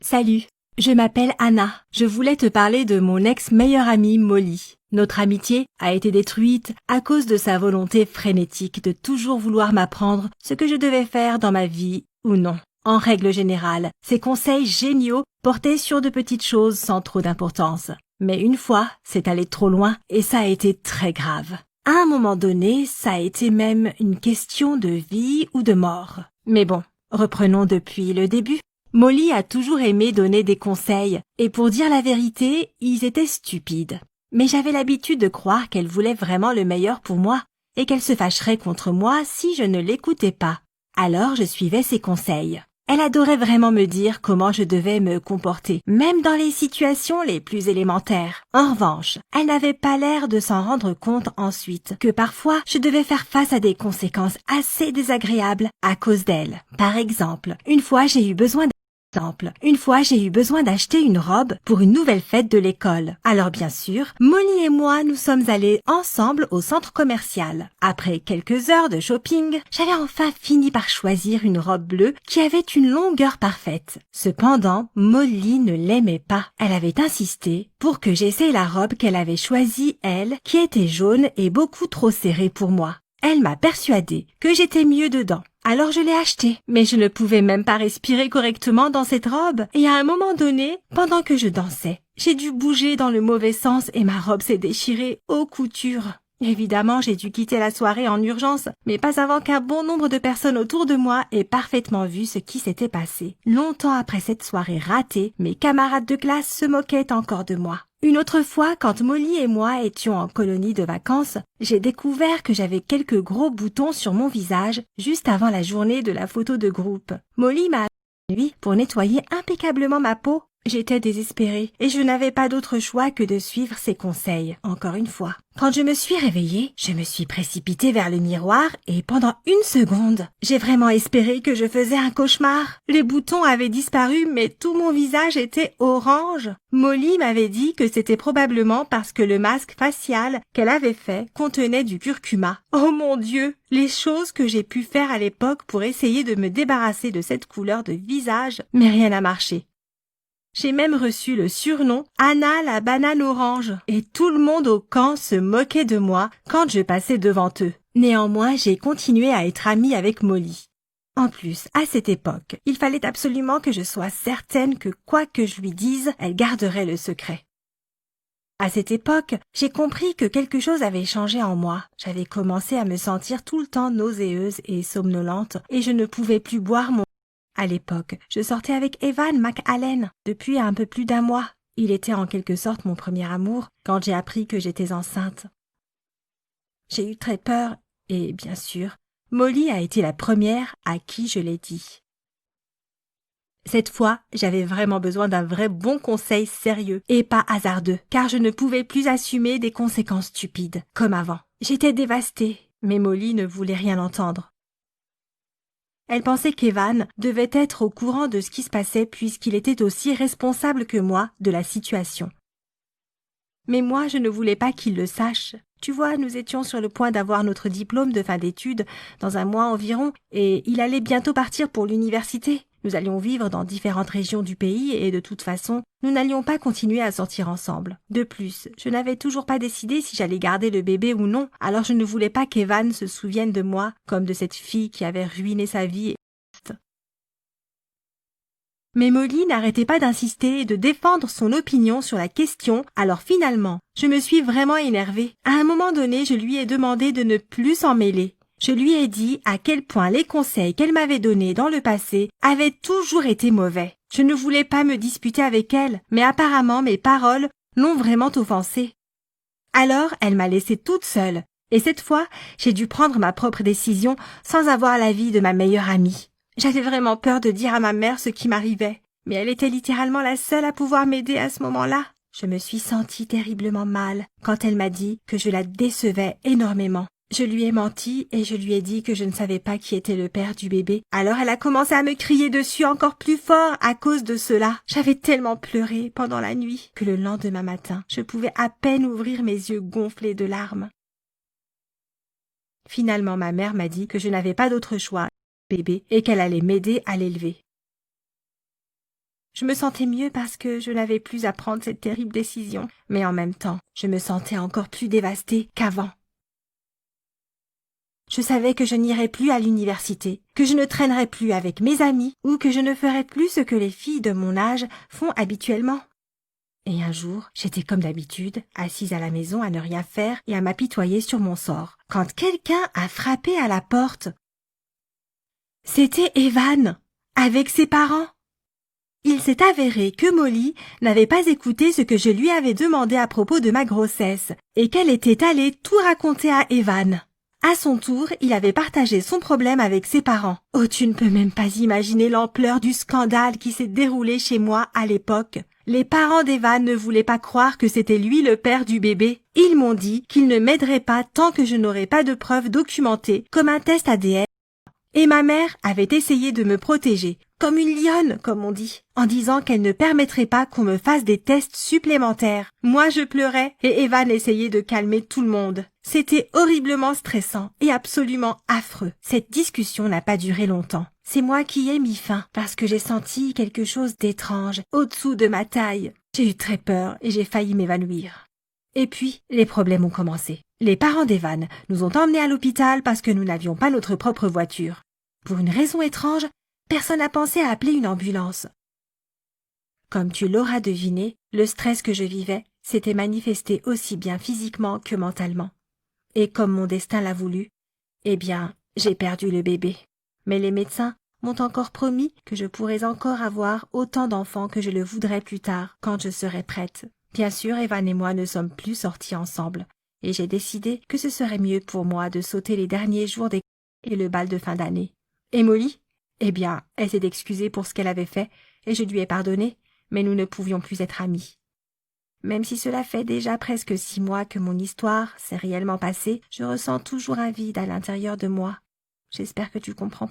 Salut, je m'appelle Anna. Je voulais te parler de mon ex-meilleure amie Molly. Notre amitié a été détruite à cause de sa volonté frénétique de toujours vouloir m'apprendre ce que je devais faire dans ma vie ou non. En règle générale, ses conseils géniaux portaient sur de petites choses sans trop d'importance. Mais une fois, c'est allé trop loin et ça a été très grave. À un moment donné, ça a été même une question de vie ou de mort. Mais bon, reprenons depuis le début. Molly a toujours aimé donner des conseils, et pour dire la vérité, ils étaient stupides. Mais j'avais l'habitude de croire qu'elle voulait vraiment le meilleur pour moi, et qu'elle se fâcherait contre moi si je ne l'écoutais pas. Alors je suivais ses conseils. Elle adorait vraiment me dire comment je devais me comporter, même dans les situations les plus élémentaires. En revanche, elle n'avait pas l'air de s'en rendre compte ensuite, que parfois je devais faire face à des conséquences assez désagréables à cause d'elle. Par exemple, une fois j'ai eu besoin d'acheter une robe pour une nouvelle fête de l'école. Alors bien sûr, Molly et moi nous sommes allés ensemble au centre commercial. Après quelques heures de shopping, j'avais enfin fini par choisir une robe bleue qui avait une longueur parfaite. Cependant, Molly ne l'aimait pas. Elle avait insisté pour que j'essaie la robe qu'elle avait choisie, elle, qui était jaune et beaucoup trop serrée pour moi. Elle m'a persuadée que j'étais mieux dedans. Alors je l'ai achetée, mais je ne pouvais même pas respirer correctement dans cette robe. Et à un moment donné, pendant que je dansais, j'ai dû bouger dans le mauvais sens et ma robe s'est déchirée aux coutures. Évidemment, j'ai dû quitter la soirée en urgence, mais pas avant qu'un bon nombre de personnes autour de moi aient parfaitement vu ce qui s'était passé. Longtemps après cette soirée ratée, mes camarades de classe se moquaient encore de moi. Une autre fois, quand Molly et moi étions en colonie de vacances, j'ai découvert que j'avais quelques gros boutons sur mon visage juste avant la journée de la photo de groupe. Molly m'a appelé lui pour nettoyer impeccablement ma peau. J'étais désespérée et je n'avais pas d'autre choix que de suivre ses conseils, encore une fois. Quand je me suis réveillée, je me suis précipitée vers le miroir et pendant une seconde, j'ai vraiment espéré que je faisais un cauchemar. Les boutons avaient disparu mais tout mon visage était orange. Molly m'avait dit que c'était probablement parce que le masque facial qu'elle avait fait contenait du curcuma. Oh mon Dieu! Les choses que j'ai pu faire à l'époque pour essayer de me débarrasser de cette couleur de visage, mais rien n'a marché. J'ai même reçu le surnom Anna la banane orange et tout le monde au camp se moquait de moi quand je passais devant eux. Néanmoins, j'ai continué à être amie avec Molly. En plus, à cette époque, il fallait absolument que je sois certaine que quoi que je lui dise, elle garderait le secret. À cette époque, j'ai compris que quelque chose avait changé en moi. J'avais commencé à me sentir tout le temps nauséeuse et somnolente et je ne pouvais plus boire mon À l'époque, je sortais avec Evan McAllen depuis un peu plus d'1 mois. Il était en quelque sorte mon premier amour quand j'ai appris que j'étais enceinte. J'ai eu très peur et, bien sûr, Molly a été la première à qui je l'ai dit. Cette fois, j'avais vraiment besoin d'un vrai bon conseil sérieux et pas hasardeux, car je ne pouvais plus assumer des conséquences stupides, comme avant. J'étais dévastée, mais Molly ne voulait rien entendre. Elle pensait qu'Evan devait être au courant de ce qui se passait puisqu'il était aussi responsable que moi de la situation. Mais moi, je ne voulais pas qu'il le sache. Tu vois, nous étions sur le point d'avoir notre diplôme de fin d'études dans 1 mois environ et il allait bientôt partir pour l'université. Nous allions vivre dans différentes régions du pays et de toute façon, nous n'allions pas continuer à sortir ensemble. De plus, je n'avais toujours pas décidé si j'allais garder le bébé ou non, alors je ne voulais pas qu'Evan se souvienne de moi comme de cette fille qui avait ruiné sa vie. Mais Molly n'arrêtait pas d'insister et de défendre son opinion sur la question, alors finalement, je me suis vraiment énervée. À un moment donné, je lui ai demandé de ne plus s'en mêler. Je lui ai dit à quel point les conseils qu'elle m'avait donnés dans le passé avaient toujours été mauvais. Je ne voulais pas me disputer avec elle, mais apparemment mes paroles l'ont vraiment offensée. Alors, elle m'a laissée toute seule, et cette fois, j'ai dû prendre ma propre décision sans avoir l'avis de ma meilleure amie. J'avais vraiment peur de dire à ma mère ce qui m'arrivait, mais elle était littéralement la seule à pouvoir m'aider à ce moment-là. Je me suis sentie terriblement mal quand elle m'a dit que je la décevais énormément. Je lui ai menti et je lui ai dit que je ne savais pas qui était le père du bébé. Alors elle a commencé à me crier dessus encore plus fort à cause de cela. J'avais tellement pleuré pendant la nuit que le lendemain matin, je pouvais à peine ouvrir mes yeux gonflés de larmes. Finalement, ma mère m'a dit que je n'avais pas d'autre choix bébé et qu'elle allait m'aider à l'élever. Je me sentais mieux parce que je n'avais plus à prendre cette terrible décision, mais en même temps, je me sentais encore plus dévastée qu'avant. Je savais que je n'irais plus à l'université, que je ne traînerais plus avec mes amis ou que je ne ferais plus ce que les filles de mon âge font habituellement. Et un jour, j'étais comme d'habitude, assise à la maison à ne rien faire et à m'apitoyer sur mon sort, quand quelqu'un a frappé à la porte. C'était Evan, avec ses parents. Il s'est avéré que Molly n'avait pas écouté ce que je lui avais demandé à propos de ma grossesse et qu'elle était allée tout raconter à Evan. À son tour, il avait partagé son problème avec ses parents. Oh, tu ne peux même pas imaginer l'ampleur du scandale qui s'est déroulé chez moi à l'époque. Les parents d'Evan ne voulaient pas croire que c'était lui le père du bébé. Ils m'ont dit qu'ils ne m'aideraient pas tant que je n'aurais pas de preuves documentées, comme un test ADN. Et ma mère avait essayé de me protéger, comme une lionne, comme on dit, en disant qu'elle ne permettrait pas qu'on me fasse des tests supplémentaires. Moi, je pleurais et Evan essayait de calmer tout le monde. C'était horriblement stressant et absolument affreux. Cette discussion n'a pas duré longtemps. C'est moi qui ai mis fin parce que j'ai senti quelque chose d'étrange au-dessous de ma taille. J'ai eu très peur et j'ai failli m'évanouir. Et puis, les problèmes ont commencé. Les parents d'Evan nous ont emmenés à l'hôpital parce que nous n'avions pas notre propre voiture. Pour une raison étrange, personne n'a pensé à appeler une ambulance. Comme tu l'auras deviné, le stress que je vivais s'était manifesté aussi bien physiquement que mentalement. Et comme mon destin l'a voulu, eh bien, j'ai perdu le bébé. Mais les médecins m'ont encore promis que je pourrais encore avoir autant d'enfants que je le voudrais plus tard, quand je serai prête. Bien sûr, Evan et moi ne sommes plus sortis ensemble, et j'ai décidé que ce serait mieux pour moi de sauter les derniers jours d'école et le bal de fin d'année. Et Molly? Eh bien, elle s'est excusée pour ce qu'elle avait fait, et je lui ai pardonné, mais nous ne pouvions plus être amis. Même si cela fait déjà presque 6 mois que mon histoire s'est réellement passée, je ressens toujours un vide à l'intérieur de moi. J'espère que tu comprends pourquoi.